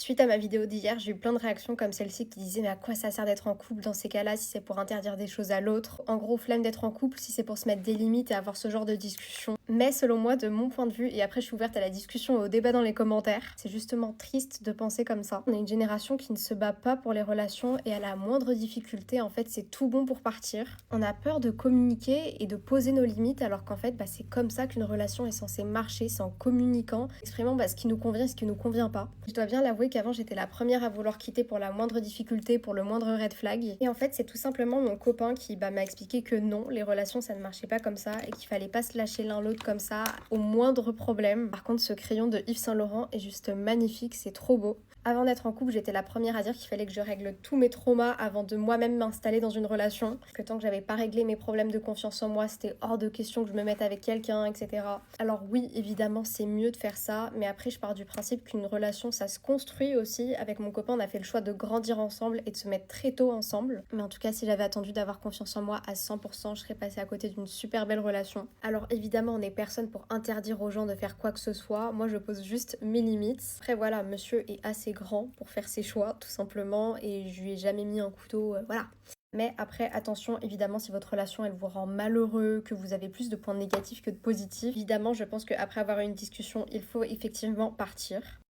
Suite à ma vidéo d'hier, j'ai eu plein de réactions comme celle-ci qui disaient mais à quoi ça sert d'être en couple dans ces cas-là si c'est pour interdire des choses à l'autre. En gros, flemme d'être en couple si c'est pour se mettre des limites et avoir ce genre de discussion. Mais selon moi, de mon point de vue, et après je suis ouverte à la discussion et au débat dans les commentaires, c'est justement triste de penser comme ça. On est une génération qui ne se bat pas pour les relations et à la moindre difficulté, en fait, c'est tout bon pour partir. On a peur de communiquer et de poser nos limites alors qu'en fait, c'est comme ça qu'une relation est censée marcher, c'est en communiquant, exprimant ce qui nous convient et ce qui nous convient pas. Je dois bien l'avouer qu'avant j'étais la première à vouloir quitter pour la moindre difficulté, pour le moindre red flag. Et en fait c'est tout simplement mon copain qui m'a expliqué que non, les relations ça ne marchait pas comme ça et qu'il fallait pas se lâcher l'un l'autre comme ça au moindre problème. Par contre ce crayon de Yves Saint Laurent est juste magnifique, c'est trop beau. Avant d'être en couple, j'étais la première à dire qu'il fallait que je règle tous mes traumas avant de moi-même m'installer dans une relation. Parce que tant que j'avais pas réglé mes problèmes de confiance en moi, c'était hors de question que je me mette avec quelqu'un, etc. Alors oui, évidemment, c'est mieux de faire ça, mais après, je pars du principe qu'une relation, ça se construit aussi. Avec mon copain, on a fait le choix de grandir ensemble et de se mettre très tôt ensemble. Mais en tout cas, si j'avais attendu d'avoir confiance en moi à 100%, je serais passée à côté d'une super belle relation. Alors évidemment, on n'est personne pour interdire aux gens de faire quoi que ce soit. Moi, je pose juste mes limites. Après, voilà, monsieur est assez grand pour faire ses choix, tout simplement, et je lui ai jamais mis un couteau, voilà. Mais après, attention, évidemment, si votre relation, elle vous rend malheureux, que vous avez plus de points négatifs que de positifs, évidemment, je pense qu'après avoir eu une discussion, il faut effectivement partir.